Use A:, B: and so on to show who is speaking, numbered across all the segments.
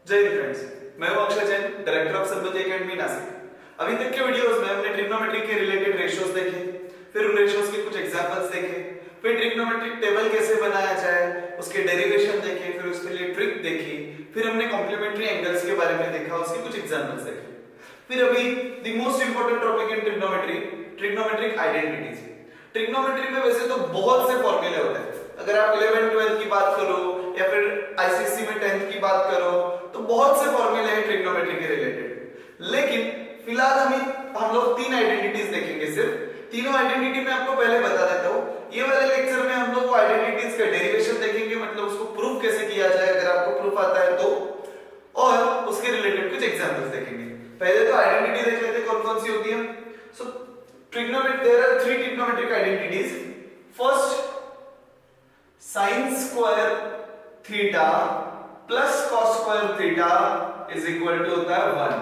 A: जय हिंद फ्रेंड्स, मैं हूं अक्षय जैन, डायरेक्टर ऑफ संबंधी एकेडमी नासिक। अभी तक के वीडियोस में हमने ट्रिग्नोमेट्री के रिलेटेड रेशियोज देखे, फिर उन रेशियोज के कुछ एग्जांपल्स देखे, फिर ट्रिग्नोमेट्रिक टेबल कैसे बनाया जाए उसके डेरिवेशन देखे, फिर उसके लिए ट्रिक देखी, फिर हमने कॉम्प्लीमेंट्री एंगल्स के बारे में देखा, उसके कुछ एग्जांपल्स देखे। फिर अभी the most important topic in trigonometry, trigonometric identities. Trigonometry में वैसे तो बहुत से फॉर्मूले होते हैं। अगर आप 11 12 की बात करो या फिर आईसीएसई में 10th की बात करो तो बहुत से फॉर्मूले हैं ट्रिग्नोमेट्री के रिलेटेड। लेकिन फिलहाल हम लोग तीन आइडेंटिटीज देखेंगे। सिर्फ तीनों आइडेंटिटी मैं आपको पहले बता देता हूं। ये वाले लेक्चर में हम लोग आइडेंटिटीज का डेरिवेशन देखेंगे, मतलब उसको प्रूफ कैसे किया जाए अगर आपको प्रूफ आता है तो, और उसके रिलेटेड कुछ एग्जांपल्स देखेंगे। पहले तो आइडेंटिटी देख लेते कौन कौन सी होती है। So trigonometry, there are three trigonometric identities. First, sin square theta plus cos square theta is equal to होता है 1।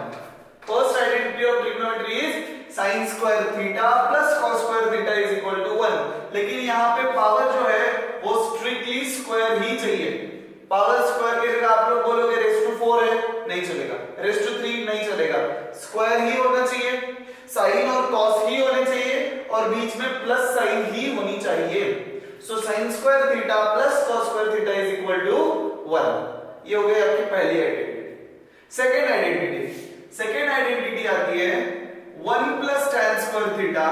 A: First identity of trigonometry is sin square theta plus cos square theta is equal to 1। लेकिन यहाँ पे power जो है वो strictly square ही चाहिए। Power square की जगह आप लोग बोलोगे रेज़ टू 4 है, नहीं चलेगा। रेज़ टू 3 नहीं चलेगा। स्क्वायर ही होना चाहिए, साइन और cos ही होने चाहिए और बीच में प्लस साइन ही होनी चाहिए। So sin square theta plus cos square theta is equal to 1। ये हो गई आपकी पहली आइडेंटिटी। सेकेंड आइडेंटिटी आती है 1 plus tan square theta,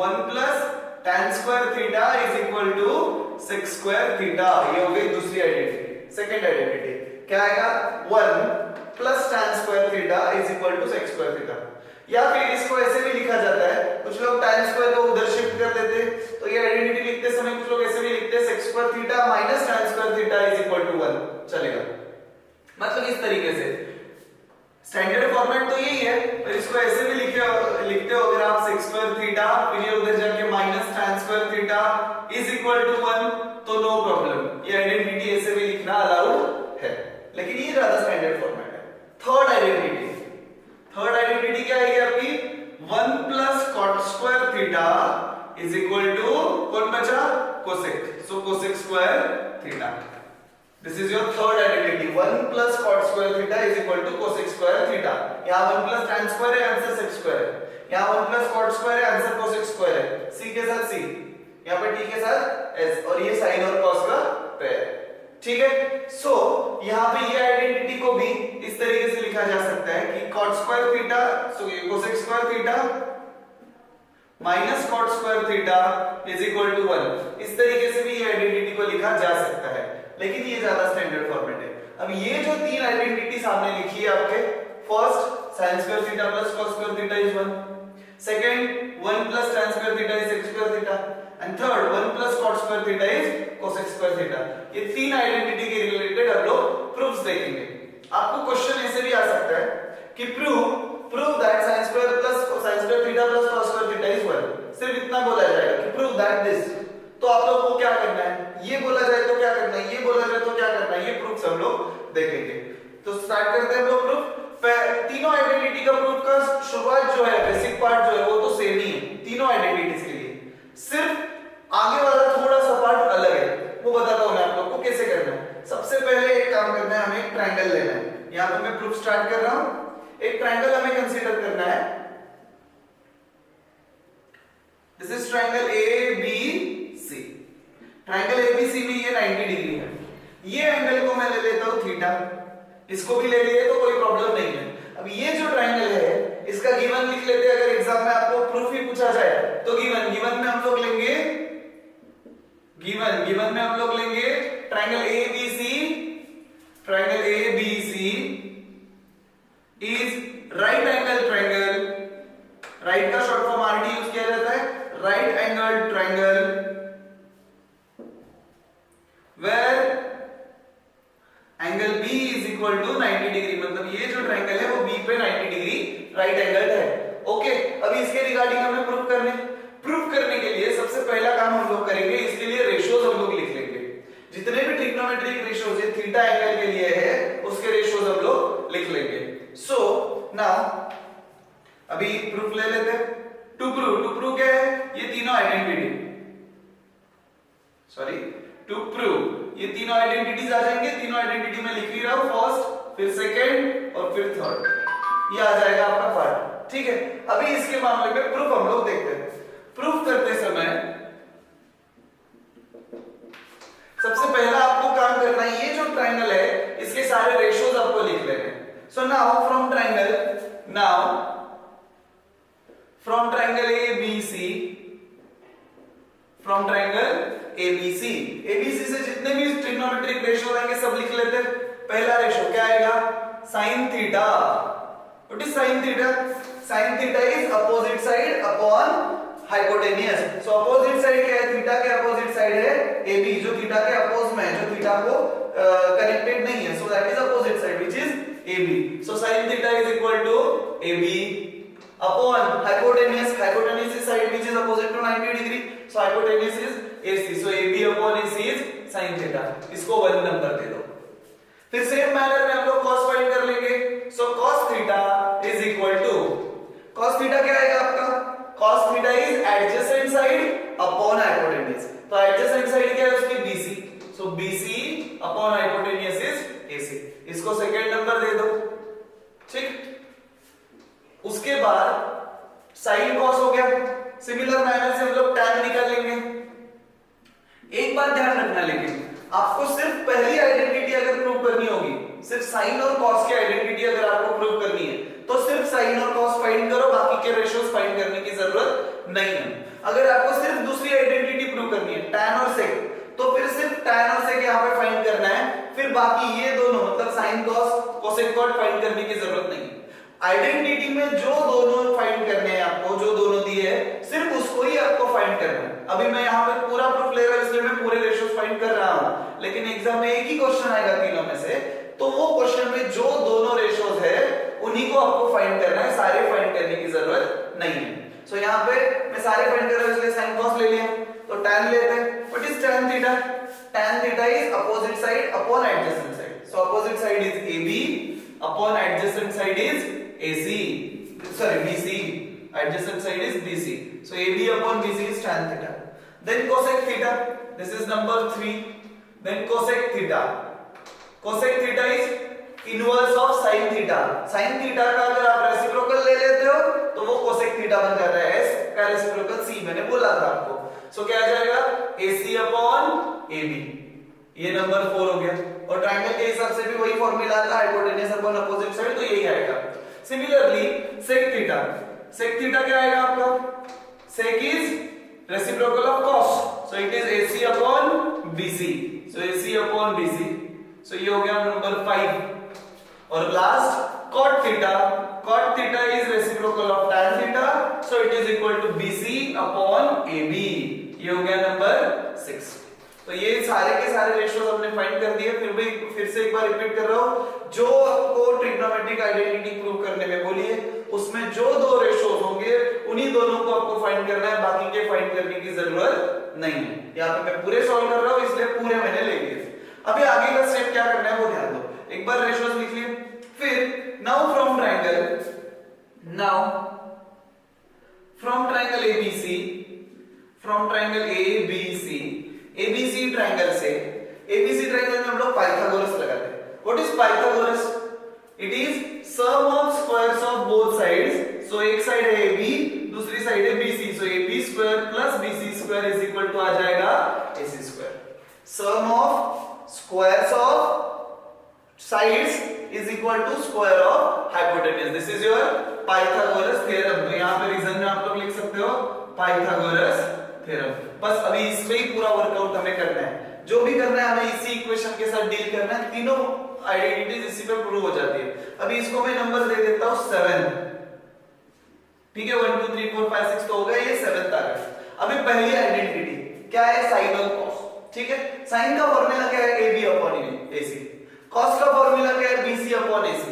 A: 1 plus tan square theta is equal to sec square theta. ये हो गई दूसरी आइडेंटिटी। सेकेंड आइडेंटिटी क्या आएगा? 1 plus tan square theta is equal to sec square theta. या फिर इसको ऐसे भी लिखा जाता है, कुछ लोग tan स्क्वायर को उधर शिफ्ट कर देते हैं तो ये आइडेंटिटी लिखते समय कुछ लोग ऐसे भी लिखते हैं sec square theta minus tan square theta is equal to 1। चलेगा, मतलब इस तरीके से। स्टैंडर्ड फॉर्मेट तो यही है, पर इसको ऐसे भी लिखते हो अगर आप sec स्क्वायर थीटा फिर ये उधर जाके minus tan square theta is equal to 1 तो नो प्रॉब्लम। ये आइडेंटिटी ऐसे भी लिखना अलाउड है, लेकिन ये ज्यादा स्टैंडर्ड फॉर्मेट है। थर्ड आइडेंटिटी क्या है आपकी? 1 plus cot square theta is equal to कौन बचा? Cosec. So cosec square theta. This is your third identity. 1 plus cot square theta is equal to cosec square theta. यहां 1 plus tan square है, answer sec square है। यहां 1 plus cot square है, answer cosec square है। c के साथ c, यहां पे t के साथ s, और ये sin और cos का पेयर। ठीक है। सो यहां पे ये आइडेंटिटी को भी इस तरीके से लिखा जा सकता है कि cot स्क्वायर थीटा, सो ये cosec square theta minus cot square theta is equal to 1। इस तरीके से भी ये आइडेंटिटी को लिखा जा सकता है, लेकिन ये ज्यादा स्टैंडर्ड फॉर्मेट है। अब ये जो तीन आइडेंटिटी सामने लिखी है आपके, first sin square theta plus cos square theta is 1, second 1 plus tan square theta is sec square theta, and third 1 plus cot square theta is cosec square theta. ये तीन आइडेंटिटी के रिलेटेड हम लोग proofs देखेंगे। आपको question ऐसे भी आ सकता है कि prove that sin square plus sin square theta plus cos square theta is 1। सिर्फ इतना बोला जाएगा कि प्रूव दैट दिस। तो आप लोगों को क्या करना है? ये बोला जाए तो क्या करना है, ये बोला जाए तो क्या करना है, ये प्रूफ्स हम लोग देखेंगे। तो स्टार्ट करते हैं हम लोग प्रूफ। तीनों आइडेंटिटी का प्रूफ का शुरुआत जो है, बेसिक पार्ट जो है वो तो सेम ही है तीनों आइडेंटिटीज के लिए। सिर्फ आगे वाला थोड़ा सा पार्ट अलग है, वो बताता हूं मैं आप लोग को कैसे करना है। सबसे पहले एक काम करना है, हमें एक ट्रायंगल लेना है। यहां पे मैं प्रूफ स्टार्ट कर रहा हूं। एक ट्रायंगल हमें कंसीडर करना है। This is triangle ABC। Triangle ABC में ये 90 डिग्री है। ये एंगल को मैं ले लेता हूं थीटा, इसको भी ले लिए तो कोई प्रॉब्लम नहीं है। अब ये जो ट्रायंगल है इसका गिवन लिख लेते हैं। अगर एग्जाम में आपको प्रूफ ही पूछा जाए तो गिवन में हम लोग लेंगे गिवन में हम लोग लेंगे triangle ABC is right angle triangle. Right का शॉर्ट फॉर्म RT यूज किया जाता है, right angle triangle where angle B is equal to 90 degree. मतलब ये जो ट्रायंगल है वो B पे 90 डिग्री राइट एंगल है। ओके, अभी इसके रिगार्डिंग हमें प्रूफ करने के लिए सबसे पहला काम हम लोग करेंगे, इसके लिए रेशियोज हम लोग लिख लेंगे। जितने भी ट्रिग्नोमेट्रिक रेशियोज है थीटा एंगल के लिए है, उसके रेशियोज हम लोग लिख लेंगे। सो नाउ अभी प्रूफ ले लेते हैं। टू प्रूव क्या है? ये तीनों आइडेंटिटी, टू प्रूव ये तीनों आइडेंटिटीज आ जाएंगे। तीनों आइडेंटिटी में लिख ही रहा हूं। फर्स्ट फिर सेकंड और फिर थर्ड। ये आ जाएगा आपका पार्ट। ठीक है, अभी इसके मामले में प्रूफ हम लोग देखते हैं। प्रूफ करते समय सबसे पहला आपको काम करना है, ये जो ट्रायंगल है इसके सारे रेशियोज आपको लिख लेने हैं। So now from triangle ABC, from triangle ABC से जितने भी ट्रिग्नोमेट्रिक रेशियो आएंगे सब लिख लेते हैं। पहला रेशियो क्या आएगा, sin theta. What is sin theta? sin theta is opposite side upon hypotenuse. So opposite side क्या है, थीटा के अपोजिट साइड है AB, जो थीटा के अपोज में है, जो थीटा को कनेक्टेड नहीं है। So that is opposite side which is AB। So sin theta is equal to AB upon hypotenuse is side which is opposite to 90 degree, so hypotenuse is AC, so AB upon AC is sin theta। इसको 1 number दे दो। फिर same manner में हम लोग cos find कर लेंगे। so cos theta is equal to, cos theta क्या आएगा आपका, cos theta is adjacent side upon hypotenuse। तो adjacent side क्या है उसकी BC, so BC upon hypotenuse is AC। इसको सेकंड नंबर दे दो। ठीक, उसके बाद साइन कॉस हो गया। सिमिलर मैनर से हम लोग tan निकाल लेंगे। एक बात ध्यान रखना, लेकिन आपको सिर्फ पहली आइडेंटिटी अगर प्रूव करनी होगी, सिर्फ साइन और कॉस की आइडेंटिटी अगर आपको प्रूव करनी है तो सिर्फ साइन और कॉस फाइंड करो, बाकी के रेशियोज फाइंड करने की जरूरत नहीं है। अगर आपको सिर्फ दूसरी आइडेंटिटी प्रूव करनी है tan और sec, तो फिर सिर्फ tan और sec यहाँ पे फाइंड करना है, फिर बाकी ये दोनों मतलब sine cos cosec cot find करने की जरूरत नहीं है। आइडेंटिटी में जो दोनों फाइंड करने हैं आपको, जो दोनों दिए हैं सिर्फ उसको ही आपको फाइंड करना है। अभी मैं यहाँ पे पूरा प्रूफ ले रहा हूं इसलिए मैं पूरे रेशियोज फाइंड कर रहा हूं, लेकिन एग्जाम में एक ही क्वेश्चन आएगा तीनों में से, तो वो क्वेश्चन में जो दोनों रेशियोज है उन्हीं को आपको फाइंड करना है, सारे फाइंड करने की जरूरत नहीं है। सो यहाँ पे मैं सारे फाइंड कर रहा हूं इसलिए साइन कॉस ले लिया, तो tan लेते हैं। What is tan theta? tan theta is opposite side upon adjacent side. So opposite side is AB upon adjacent side is AC, sorry BC, adjacent side is BC, so AB upon BC is tan theta। then cosec theta, this is number 3। then cosec theta is inverse of sin theta। sin theta का अगर आप reciprocal ले लेते हो तो वो cosec theta बन जाता है, S का रेसिप्रोकल C, मैंने बोला था आपको। so क्या आ जाएगा, AC upon AB, ये नंबर 4 हो गया। और ट्रायंगल के हिसाब से भी वही फॉर्मूला था, हाइपोटेन्यूज अपॉन अपोजिट साइड, तो यही आएगा। सिमिलरली sec थीटा क्या आएगा आपका, sec is reciprocal of cos, so it is AC upon BC, so AC upon BC, so ये हो गया नंबर 5। और last cot theta is reciprocal of tan theta, so it is equal to BC upon AB, ये हो गया number 6। तो ये सारे के सारे रेशियोज हमने फाइंड कर दिए। फिर से एक बार रिपीट कर रहा हूं, जो आपको ट्रिग्नोमेट्रिक आइडेंटिटी प्रूव करने में बोली है उसमें जो दो रेशियोज होंगे उन्हीं दोनों को आपको फाइंड करना है, बाकी के फाइंड करने की जरूरत नहीं है। यहाँ पे मैं पूरे सॉल्व कर रहा हूं इसलिए पूरे मैंने ले लिए। अभी आगे का स्टेप क्या करना है वो ध्यान दो। एक बार रेशियोज लिख लिए, फिर now from triangle ABC triangle में हम लोग पाइथागोरस लगाते हैं। What is Pythagoras? It is sum of squares of both sides. So एक साइड है AB, दूसरी साइड है BC, so AB square plus BC square is equal to आ जाएगा AC square. Sum of squares of sides is equal to square of hypotenuse. This is your Pythagoras theorem. तो यहाँ पे reason में आप लोग लिख सकते हो पाइथागोरस थ्योरम। बस अभी इसमें ही पूरा वर्कआउट हमें करना है, जो भी करना है हमें इसी इक्वेशन के साथ डील करना है। तीनों आइडेंटिटीज इसी पे प्रूव हो जाती है। अभी इसको मैं नंबर दे देता हूं 7। ठीक है, 1 2 3 4 5 6 तो हो गया, ये 7th आ गया। अभी पहली आइडेंटिटी क्या है, साइन और कॉस। ठीक है, साइन का फॉर्मूला क्या है, AB अपॉन AC। कॉस का फॉर्मूला क्या है, BC अपॉन AC।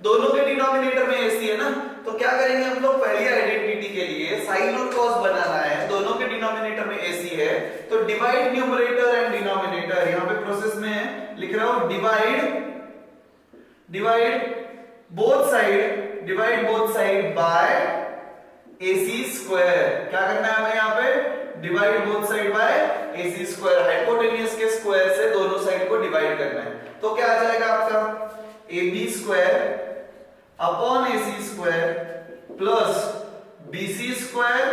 A: दोनों के डिनोमिनेटर में AC है ना, तो क्या करेंगे हम लोग, पहली आइडेंटिटी के लिए साइन और कॉस बनाना है, दोनों के डिनोमिनेटर में AC है, तो डिवाइड न्यूमरेटर एंड डिनोमिनेटर। यहां पे प्रोसेस में है, लिख रहा हूं divide both side by AC square. क्या करना है हमें यहाँ पे, divide both side by AC square. Hypotenuse के स्क्वायर से दोनों साइड को डिवाइड करना है। तो क्या आ जाएगा आपका AB square upon AC square plus BC square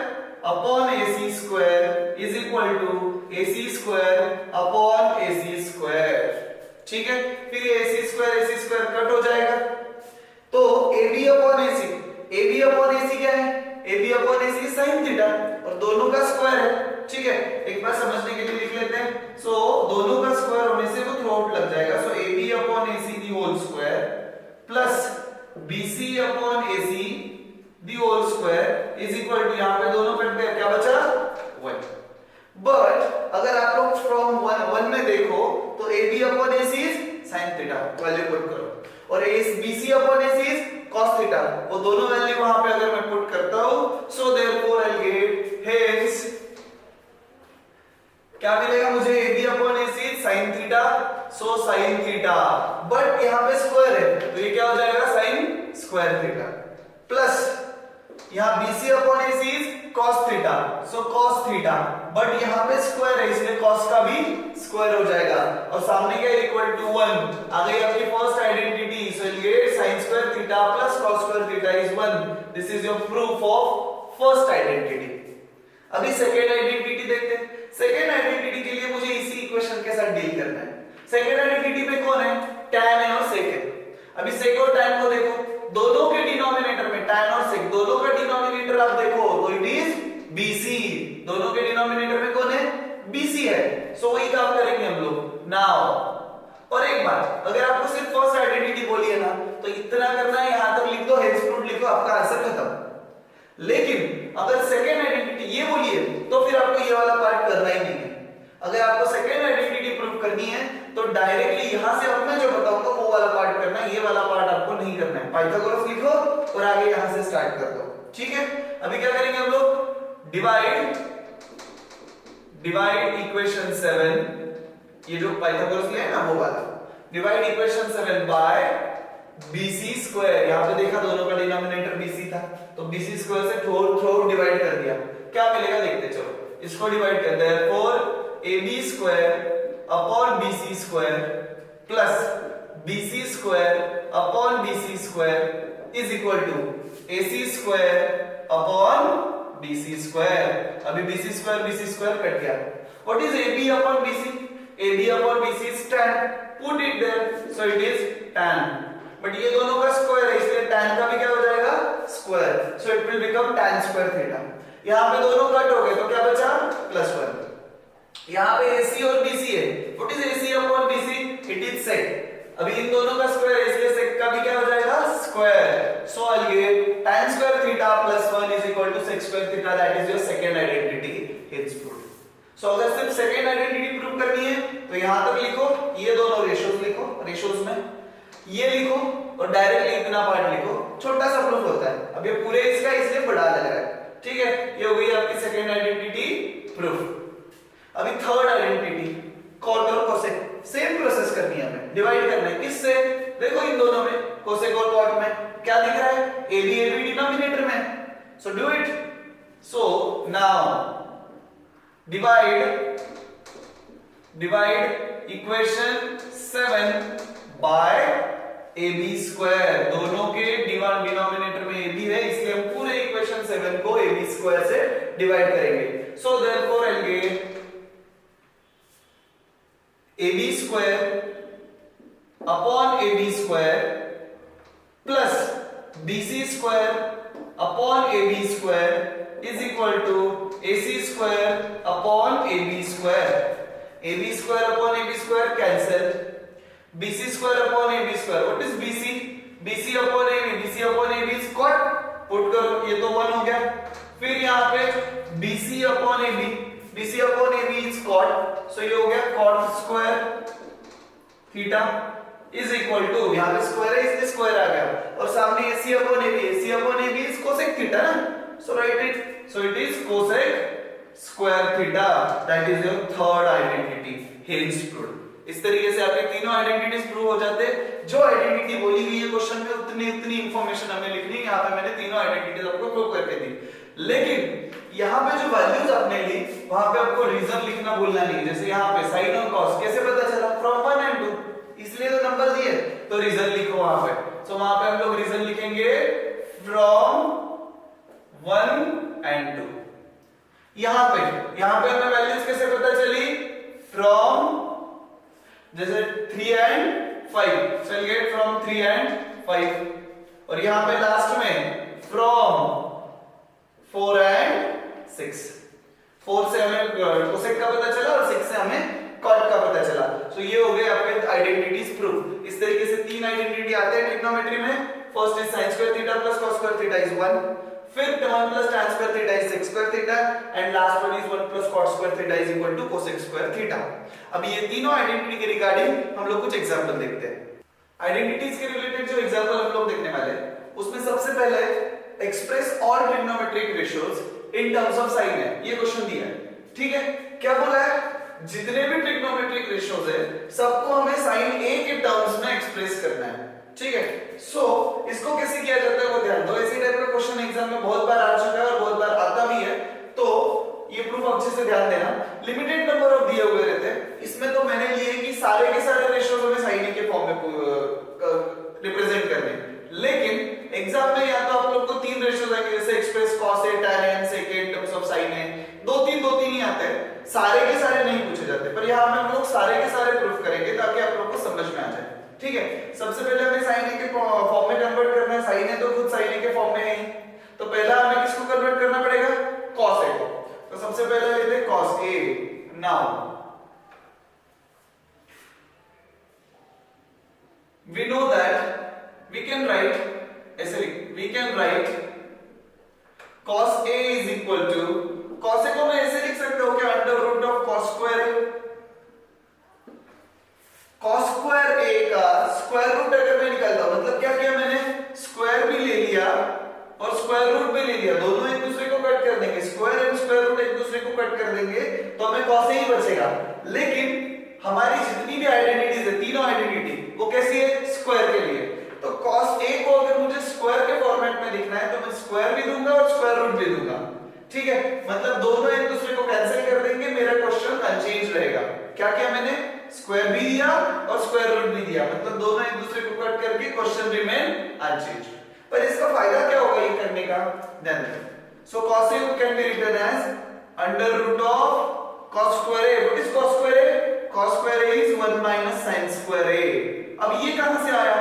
A: upon AC square is equal to AC square upon AC square. ठीक है, फिर ये AC स्क्वायर कट हो जाएगा, तो AB अपॉन AC क्या है? AB upon AC sin theta और दोनों का स्क्वायर है। ठीक है, एक बार समझने के लिए लिख लेते हैं। सो दोनों का स्क्वायर होने से वो थ्रू आउट लग जाएगा। So AB upon AC the whole square plus BC upon AC the whole square is equal to, यहां पे दोनों कट गए, क्या बचा? 1। बट अगर आप लोग फ्रॉम 1 में देखो तो AB upon AC is sin theta, value put करो, और BC upon AC is cos theta, वो दोनों वैल्यू वहां पे अगर मैं पुट करता हूं, सो देयरफॉर आई गेट हेंस क्या मिलेगा मुझे? AB upon AC sin theta, so sin theta, but यहां पे स्क्वायर है तो ये क्या हो जाएगा? sin स्क्वायर थीटा प्लस यहां BC upon AC cos theta, so cos theta, but यहां पे स्क्वायर है इसलिए cos का भी स्क्वायर हो जाएगा, और सामने क्या इक्वल टू 1 आ गई आपकी फर्स्ट आइडेंटिटी। सो ये sin square theta plus cos square theta is 1। This is your proof of first identity. अभी सेकंड आइडेंटिटी देखते हैं। सेकंड आइडेंटिटी के लिए मुझे इसी इक्वेशन के साथ डील करना है। सेकंड आइडेंटिटी में कौन है? tan है और sec है। अभी sec और tan को देखो, दोनों के डिनोमिनेटर में tan और sec, दोनों का डिनोमिनेटर आप देखो तो इट इज BC, दोनों के डिनोमिनेटर में कौन है? BC है। सो वही काम करेंगे हम लोग नाउ। और एक बात, अगर आपको सिर्फ फर्स्ट आइडेंटिटी बोली है ना तो इतना करना है, यहां तक लिख दो, हेंस प्रूफ लिखो, आपका आंसर खत्म। लेकिन अगर सेकेंड आइडेंटिटी ये बोली है तो फिर आपको ये वाला पार्ट करना ही नहीं है। अगर आपको सेकेंड आइडेंटिटी प्रूफ करनी है तो डायरेक्टली यहां से अब मैं जो बताऊंगा वो वाला पार्ट करना है, ये वाला पार्ट आपको नहीं करना है। पाइथागोरस लिखो और आगे यहां से स्टार्ट कर दो। ठीक है, अभी क्या करेंगे हम लोग? डिवाइड इक्वेशन 7, ये जो पाइथागोरस लिया है ना वो वाला, divide equation 7 by BC square. यहां पे देखा दोनों का डिनोमिनेटर BC था तो BC स्क्वायर से थ्रू डिवाइड कर दिया, क्या मिलेगा देखते चलो। इसको डिवाइड कर, therefore AB square upon BC square plus BC square upon BC square is equal to AC square upon BC square. अभी BC स्क्वायर कट गया। What is AB upon BC? AB upon BC is tan, put it there, so it is tan, but ये दोनों का square है इसलिए tan का भी क्या हो जाएगा? Square, so it will become tan square theta. यहां पे दोनों कट हो गए तो क्या बचा? +1। यहां पे AC और BC है, what is AC upon BC? It is sec। अभी इन दोनों का स्क्वायर है इसलिए sec का भी क्या हो जाएगा? Square, so I get tan square theta +1 is equal to sec square theta, that is your second identity, hence proof. So अगर सिर्फ सेकंड आइडेंटिटी प्रूव करनी है तो यहां तक लिखो, ये दोनों रेशियोज लिखो, रेशियोज में ये लिखो और डायरेक्टली इतना पार्ट लिखो, छोटा सा प्रूफ होता है। अब ये पूरे इसका इसलिए बड़ा लग रहा है। ठीक है, ये हो गई आपकी सेकंड आइडेंटिटी प्रूफ। अभी थर्ड आइडेंटिटी, कॉट और कोसेक, सेम प्रोसेस करनी है हमें, डिवाइड करना है किससे? देखो इन दोनों में, कोसेक और कॉट में क्या दिख रहा है? AB डिनोमिनेटर में, so do it. So now divide equation 7 by AB square. दोनों के डिनोमिनेटर में AB है इसलिए हम पूरे इक्वेशन 7 को AB स्क्वायर से डिवाइड करेंगे। So therefore I get AB square upon AB square plus BC square upon AB square is equal to AC square upon AB square. AB square upon AB square cancel, BC square upon AB square, what is BC? BC upon AB is cot, put करो, ये तो 1 हो गया। फिर यहां पे BC upon AB is cot, so ये हो गया cot square theta is equal to, यहां पे स्क्वायर है इसलिए स्क्वायर आ गया, और सामने AC upon AB is cosec theta ना, so right it, so it is cosec square theta, that is your third identity, hence proved. इस तरीके से आपके तीनों आइडेंटिटीज प्रूव हो जाते हैं। जो आइडेंटिटी बोली गई है क्वेश्चन में उतनी इंफॉर्मेशन हमें लिखनी है। यहाँ पे मैंने तीनों आइडेंटिटीज आपको प्रूव करके दी, लेकिन यहाँ पे जो वैल्यूज आपने ली वहां पे आपको रीजन लिखना भूलना नहीं। जैसे यहाँ पे साइन और कॉस कैसे पता चला? फ्रॉम 1 and 2, इसलिए तो नंबर दिए तो रीजन लिखो वहां पे। वहां पे हम लोग रीजन लिखेंगे फ्रॉम 1 and 2। यहां पे हमें वैल्यूज कैसे पता चली, फ्रॉम जैसे 3 and 5, चलिए फ्रॉम 3 and 5, और यहां पे लास्ट में फ्रॉम 4 and 6। 4 से हमें कोसेक का पता चला और 6 से हमें कॉट का पता चला। तो ये हो गए आपके आइडेंटिटीज प्रूफ। इस तरीके से 3 आइडेंटिटी आते हैं ट्रिग्नोमेट्री में। First is sin square theta plus cos square theta is 1, फिर 1 plus tan square theta is sec square theta, and last one is 1 plus cot square theta is equal to cosec square theta. अब ये तीनों identity के regarding हम लोग कुछ example देखते हैं। आइडेंटिटीज के रिलेटेड जो एग्जांपल हम लोग देखने वाले हैं उसमें सबसे पहले express all trigonometric ratios in terms of sine है। ये क्वेश्चन दिया है, ठीक है। क्या बोला है, जितने भी ट्रिग्नोमेट्रिक रेशियोज है सबको हमें साइन ए के टर्म्स में एक्सप्रेस करना है, ठीक है। सो इसको कैसे किया जाता है वो ध्यान दो। इसी टाइप का क्वेश्चन एग्जाम में बहुत बार आ चुका है और बहुत बार आता भी है, तो ये प्रूफ अच्छे से ध्यान देना। लिमिटेड नंबर ऑफ दिए हुए रहते हैं, इसमें तो मैंने लिए कि सारे के सारे रेशियोज हमें साइन ए के फॉर्म में रिप्रेजेंट करने, लेकिन एग्जाम में या तो आप लोग को 3 रेशियोज आएंगे जैसे express cos a tan a sec a in terms of sin a, 2-3 ही आते हैं, सारे के सारे नहीं पूछे जाते। पर यहाँ में हम लोग सारे के सारे प्रूफ करेंगे ताकि आप लोग को समझ में आ जाए, ठीक है। सबसे पहले हमें sin a के फॉर्म में कन्वर्ट करना है। sin a तो खुद sin a के फॉर्म में है ही, तो पहला हमें किसको कन्वर्ट करना पड़ेगा, cos a को। तो सबसे पहले लेते हैं cos a। Now we know that we can write cos a is equal to, cos a को मैं ऐसे लिख सकता हूं कि under root of cos square a। cos square a का स्क्वायर रूट अगर मैं निकालता हूं, मतलब क्या किया मैंने, स्क्वायर भी ले लिया और स्क्वायर रूट भी ले लिया, दोनों एक दूसरे को कट कर देंगे, स्क्वायर एंड स्क्वायर रूट एक दूसरे को कट कर देंगे तो हमें cos a ही बचेगा। लेकिन हमारी जितनी भी आइडेंटिटीज है, तीनों आइडेंटिटी, वो कैसी है, स्क्वायर के लिए। तो cos a को अगर मुझे स्क्वायर के फॉर्मेट में लिखना है तो मैं स्क्वायर भी दूंगा और स्क्वायर रूट भी दूंगा, ठीक है। मतलब दोनों एक दूसरे को कैंसिल कर देंगे, मेरा क्वेश्चन अनचेंज रहेगा। क्या किया मैंने, स्क्वायर भी दिया और स्क्वायर रूट भी दिया, मतलब दोनों एक दूसरे को कट करके क्वेश्चन रिमेन अनचेंज। पर इसका फायदा क्या होगा ये करने का, ध्यान दें। So cos a can be written as under root of cos square a। What is cos square a, cos square a is 1 minus sin square a। अब ये कहां से आया,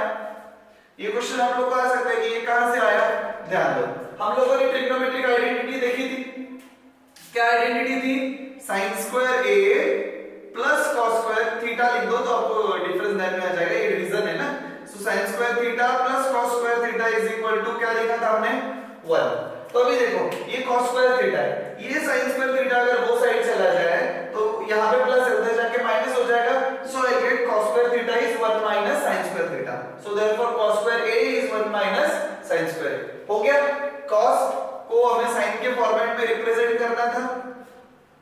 A: ये क्वेश्चन हम लोग को आ सकता है कि ये कहां से आया, ध्यान दो। हम लोगों ने ट्रिग्नोमेट्रिक आइडेंटिटी देखी थी, क्या आइडेंटिटी थी, sin square a plus cos square theta लिख दो तो आपको डिफरेंस ध्यान में आ जाएगा, ये रीजन है ना। So sin square theta plus cos square theta is equal to क्या लिखा था हमने, 1। तो अभी देखो ये cos स्क्वायर थीटा है, ये sin स्क्वायर थीटा अगर वो साइड चला जाए तो यहां पे प्लस उधर जाके माइनस हो जाएगा। So I get cos square theta is 1 minus sin square theta. So therefore cos square a is 1 minus sin square. हो गया, cos को हमें sin के फॉर्मेट में रिप्रेजेंट करना था,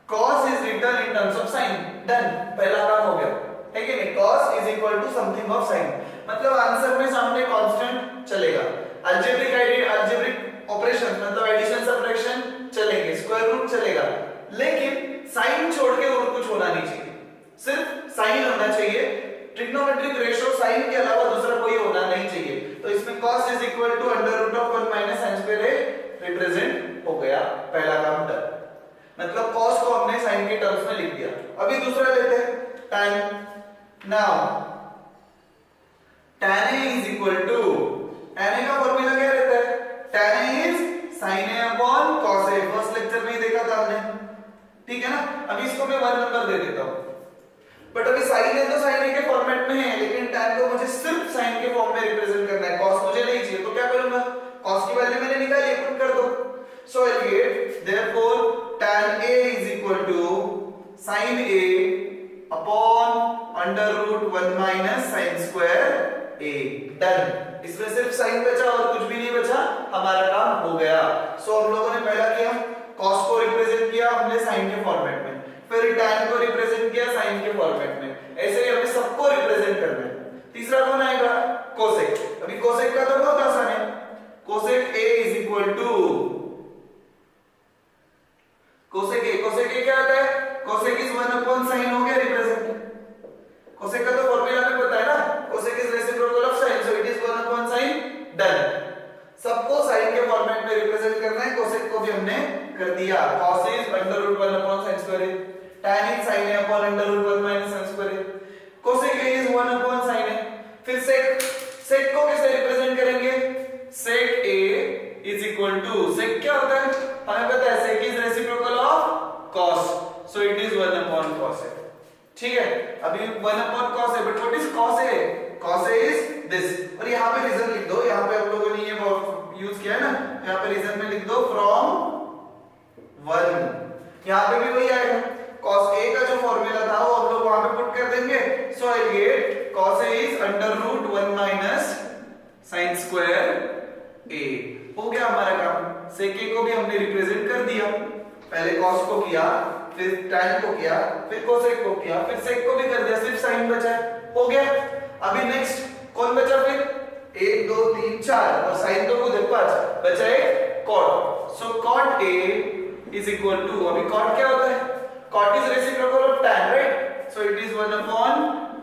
A: cos is written in terms of sin, done, पहला काम हो गया, है कि नहीं। cos is equal to something of sin, मतलब आंसर में सामने कांस्टेंट चलेगा। अलजेब्रिक ऑपरेशन मतलब एडिशन सब्ट्रैक्शन चलेंगे, स्क्वायर रूट चलेगा, लेकिन साइन छोड़ के और कुछ होना नहीं चाहिए, सिर्फ साइन होना चाहिए। ट्रिग्नोमेट्रिक रेशियो साइन के अलावा दूसरा कोई होना नहीं चाहिए। तो इसमें cos is equal to under root of 1 minus sin square a represent हो गया, पहला काम डन, मतलब cos को हमने sin के टर्म्स में लिख दिया। अभी दूसरा लेते हैं tan। Now tan a is equal to, tan a का फॉर्मूला क्या रहता है, tan a is sin a upon cos a, first lecture में ही देखा था हमने, ठीक है ना। अभी इसको मैं 1 नंबर दे देता हूं, बट अभी sin है तो sin a के फॉर्मेट में है, लेकिन tan को मुझे सिर्फ sin के फॉर्म में रिप्रेजेंट करना है, cos मुझे नहीं चाहिए, तो क्या करूंगा, cos की वैल्यू मैंने निकाली, पुट कर दो। So I get therefore tan a is equal to sin a upon under root 1 minus sin square a, done. इसमें सिर्फ sin बचा और कुछ भी नहीं बचा, हमारा काम हो गया। सो हम लोगों ने पहला किया, cos को रिप्रेजेंट किया हमने sin के फॉर्मेट में, फिर tan को रिप्रेजेंट किया sin के फॉर्मेट में, ऐसे ही हमें सबको रिप्रेजेंट करना है। तीसरा कौन आएगा, cosec। अभी cosec का तो बहुत आसान है, cosec a is equal to cosec a क्या आता है, cosec इज 1 अपॉन sin हो गया रिप्रेजेंट। cosec का तो फॉर्मूला हमें पता है ना, cosec is reciprocal of sin, so it is 1 upon sin क्या cos is under root 1 upon sin square a, tan is sin a upon under root 1 minus sin square a, cosec a is 1 upon sin a। फिर sec को कैसे represent करेंगे? sec a is equal to, sec क्या होता है हमें पता है, sec is reciprocal of cos, so it is 1 upon cos a। ठीक है, अभी 1 upon cos a, but what is cos a? cos a is this, और यहाँ पे रीजन लिख दो, यहाँ पे आप लोगों ने ये यूज किया है ना, यहाँ पे रीजन में लिख दो from 1, यहाँ पे भी वही आएगा, cos a का जो फॉर्मूला था वो हम लोग वहां पे पुट कर देंगे, so I get cos a is under root 1 minus sin square a। हो गया हमारा काम, sec a को भी हमने रिप्रेजेंट कर दिया, पहले cos को किया, फिर tan को किया, फिर cosec को किया, फिर sec को भी कर दिया, सिर्फ sin बचा है, हो गया। अभी नेक्स्ट कौन बचा? फिर 1 2 3 4 और sin तो खुद है 5, बचा है cot, so cot a is equal to, अभी cot क्या होता है? cot is reciprocal of tan, right? so it is 1 upon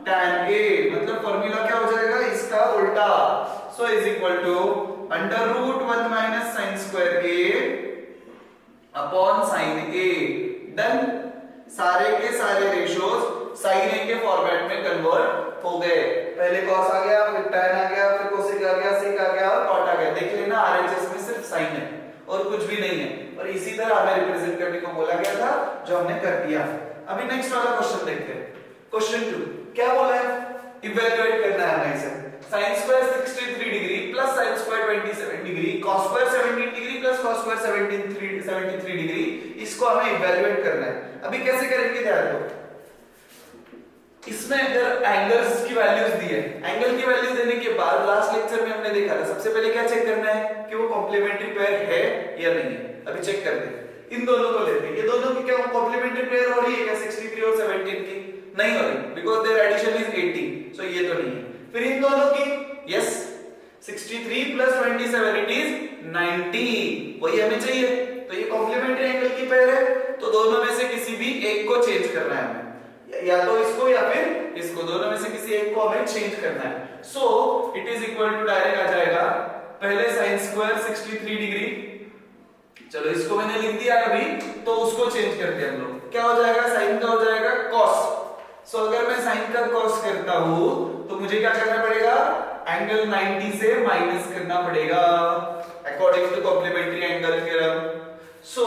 A: tan a, मतलब फॉर्मूला क्या हो जाएगा इसका उल्टा, so is equal to under root 1 minus sin square a upon sin a। Done, सारे के सारे रेशियोज sin a के फॉर्मेट में कन्वर्ट हो गए, पहले cos आ गया, फिर tan आ गया, फिर cosec आ गया, sec आ गया और cot आ गया। देख लेना RHS में सिर्फ sin है और कुछ भी नहीं है, और इसी तरह हमें रिप्रेजेंट करने को बोला गया था जो हमने कर दिया। अभी नेक्स्ट वाला क्वेश्चन देखते हैं, क्वेश्चन 2 क्या बोला है? इवैल्यूएट करना है हमें इसे, sin square 63 degree plus sin square 27 degree cos square 17 degree plus cos square 73 degree, इसको हमें इवैल्यूएट करना है। अभी कैसे करेंगे ध्यान दो, इसमें अगर एंगल्स की वैल्यूज दी है, एंगल की वैल्यूज देने के बाद लास्ट लेक्चर में हमने देखा था सबसे पहले क्या चेक करना है कि वो कॉम्प्लीमेंट्री पेयर है या नहीं है। अभी चेक करते हैं, इन दोनों को लेते हैं, ये दोनों की क्या कॉम्प्लीमेंट्री पेयर हो रही है क्या 63 और 17 की? नहीं हो रही, बिकॉज़ देयर एडिशन इज 80, सो ये तो नहीं है। फिर इन दोनों की, यस 63 प्लस 27 इट इज 90, वही हमें चाहिए, तो ये कॉम्प्लीमेंट्री एंगल की पेयर है, तो दोनों में से किसी भी एक को चेंज करना है हमें, या तो इसको या फिर इसको, दोनों में से किसी एक को हमें चेंज करना है। So it is equal to direct आ जाएगा पहले sin स्क्वायर 63 डिग्री, चलो इसको मैंने लिख दिया अभी, तो उसको चेंज करते हैं हम लोग, क्या हो जाएगा sin का हो जाएगा cos। सो अगर मैं sin का cos करता हूं तो मुझे क्या करना पड़ेगा? एंगल 90 से माइनस करना पड़ेगा according to complementary angle theorem. So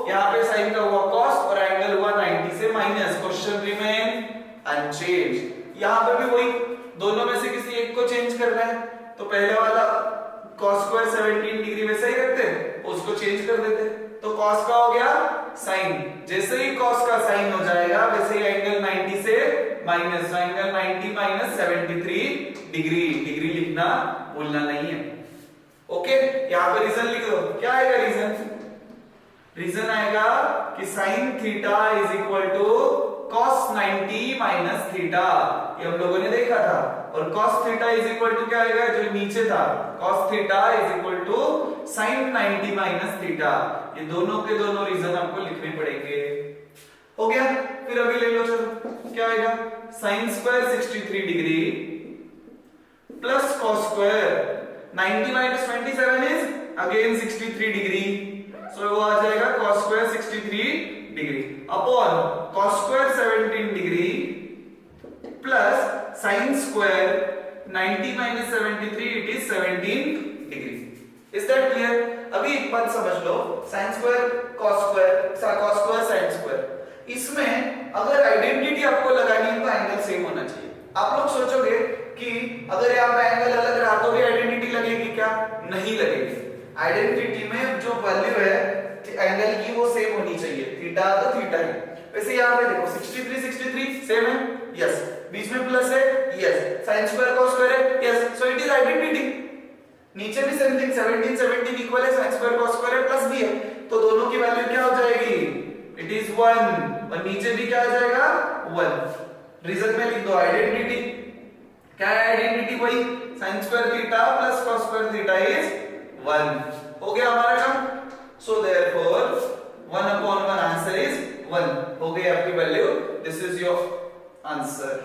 A: यहाँ पे sin का हुआ cos और एंगल हुआ 90 से माइनस, क्वेश्चन रिमेन अनचेंज। यहाँ पे भी वही, दोनों में से किसी एक को चेंज करना है, तो पहले वाला cos स्क्वायर 17 डिग्री वैसा ही रखते हैं, उसको चेंज कर देते हैं, तो cos का हो गया sin, जैसे ही cos का sin हो जाएगा वैसे ही एंगल 90 से minus, angle 90 minus 73 degree, degree लिखना भूलना नहीं है। ओके, यहाँ पे रीजन लिख दो, क्या आएगा रीजन? रीजन आएगा कि sin theta is equal to cos 90 minus theta, ये हम लोगों ने देखा था, और cos theta is equal to क्या आएगा जो नीचे था, cos theta is equal to sin 90 minus theta, ये दोनों के दोनों रीजन आपको लिखने पड़ेंगे। हो गया, फिर अभी ले लो, चलो क्या आएगा? sin square 63 degree plus cos square 90 minus 27 is again 63 degree, so वो आ जाएगा cos square 63 degree upon cos square 17 degree plus sin square 90 minus 73 it is 17 degree. Is that clear? अभी एक बात समझ लो, sin square cos square sin square, इसमें अगर आइडेंटिटी आपको लगानी है तो एंगल सेम होना चाहिए। आप लोग सोचोगे कि अगर यहाँ पे एंगल अलग रहा तो भी आइडेंटिटी लगेगी क्या? नहीं लगेगी, आइडेंटिटी में जो वैल्यू है एंगल की वो सेम होनी चाहिए, थीटा तो थीटा ही। वैसे यहाँ पे देखो 63 सेम है, यस, बीच में प्लस है, yes, sin square cos square है, yes, so it is identity. नीचे भी सेम थिंग, 17 इक्वल है, sin स्क्वायर cos स्क्वायर है, प्लस भी है, तो दोनों की वैल्यू क्या हो जाएगी? इट इज 1, और नीचे भी क्या आ जाएगा? 1। रीजन में लिख दो आइडेंटिटी, क्या है आइडेंटिटी? वही sin square theta plus cos square theta is 1। हो गया हमारा काम, so therefore 1 upon 1 answer is 1, हो गई आपकी value, this is your answer.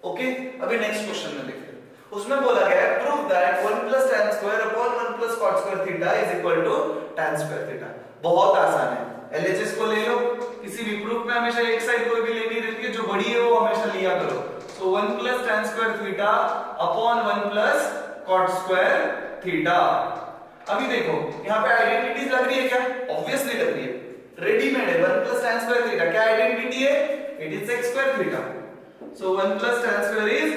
A: Okay, अभी नेक्स्ट क्वेश्चन में देखते हैं, उसमें बोला गया है prove that 1 plus tan square upon 1 plus cot square theta is equal to tan square theta. बहुत आसान है, LHS को ले लो, किसी भी प्रूफ में हमेशा एक साइड कोई भी लेनी रहती है, जो बड़ी है वो हमेशा लिया करो। सो 1 plus tan square theta upon 1 plus cot square theta. अभी देखो यहाँ पे आइडेंटिटीज लग रही है क्या? ऑब्वियसली लग रही है, रेडीमेड है। 1 प्लस tan स्क्वायर थीटा क्या आइडेंटिटी है? It is sec square theta. So 1 plus tan square is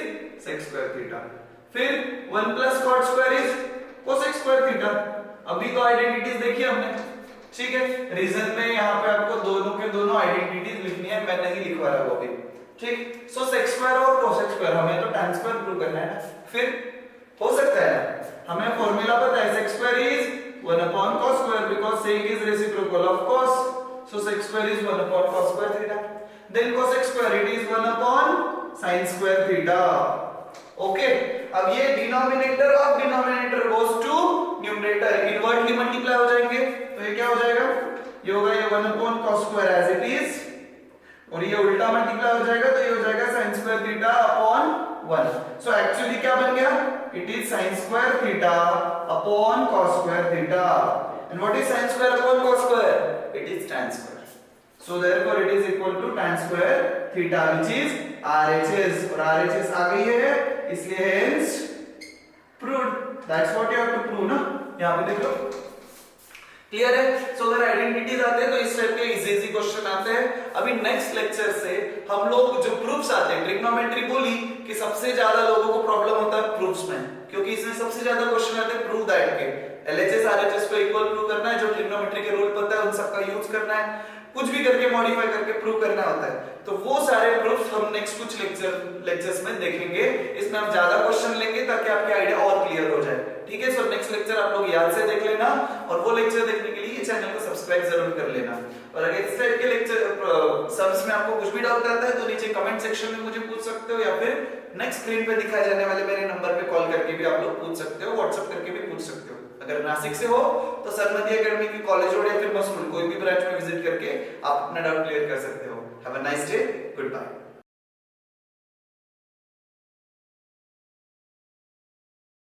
A: sec square theta. फिर 1 plus cot square is cosec square theta. अभी तो आइडेंटिटीज देखी हमने, ठीक है। रीजन में यहाँ पे आपको दोनों के दोनों आइडेंटिटीज लिखनी है, मैं नहीं लिखवा रहा हूं अभी, ठीक। सो sec स्क्वायर और cosec स्क्वायर, हमें तो tan स्क्वायर प्रूव करना है ना। फिर हो सकता है हमें फॉर्मूला पता है, sec square is 1 upon cos square because sec is reciprocal of cos, so sec square is 1 upon cos square theta. Then cosec square it is 1 upon sin square theta. Okay, अब ये denominator of denominator goes to numerator, inversely multiply हो जाएंगे, तो ये क्या हो जाएगा? ये होगा ये 1 upon cos square as it is, और ये उल्टा मल्टीप्लाई हो जाएगा, तो ये हो जाएगा sin square theta upon 1। So actually क्या बन गया? It is sin square theta upon cos square theta. And what is sin square upon cos square? It is tan square. So therefore it is equal to tan square theta which is RHS, और RHS आ गई है, इसलिए hence proved। That's what you have to prove ना, यहाँ पे देख लो, clear है। सो अगर आइडेंटिटीज आते हैं तो इस टाइप के इजी इजी क्वेश्चन आते हैं। अभी नेक्स्ट लेक्चर से हम लोग जो प्रूफ्स आते हैं, ट्रिग्नोमेट्री बोली कि सबसे ज्यादा लोगों को प्रॉब्लम होता है प्रूफ्स में, क्योंकि इसमें सबसे ज्यादा क्वेश्चन आते हैं प्रूव दैट के। LHS RHS को इक्वल प्रूव करना है, जो ट्रिग्नोमेट्री के रूल पता है उन सबका यूज करना है, कुछ भी करके मॉडिफाई करके प्रूव करना होता है। तो वो सारे प्रूफ हम नेक्स्ट कुछ लेक्चर्स में देखेंगे। इसमें हम ज्यादा क्वेश्चन लेंगे ताकि आपके आइडिया और क्लियर हो जाए, ठीक है। सो नेक्स्ट लेक्चर आप लोग याद से देख लेना, और वो लेक्चर देखने के लिए चैनल को सब्सक्राइब जरूर कर लेना। और अगर इस टाइप के लेक्चर सम्स में आपको कुछ भी डाउट आता है तो नीचे कमेंट सेक्शन में मुझे पूछ सकते हो, या फिर नेक्स्ट स्क्रीन पे दिखाए जाने वाले मेरे नंबर पे कॉल करके भी आप लोग पूछ सकते हो, व्हाट्सएप करके भी पूछ सकते हो। अगर नासिक से हो तो सन्मति एकेडमी की कॉलेज रोड या फिर मसूल कोई भी ब्रांच में विजिट करके आप अपना डाउट क्लियर कर सकते हो। Have a nice day, good bye.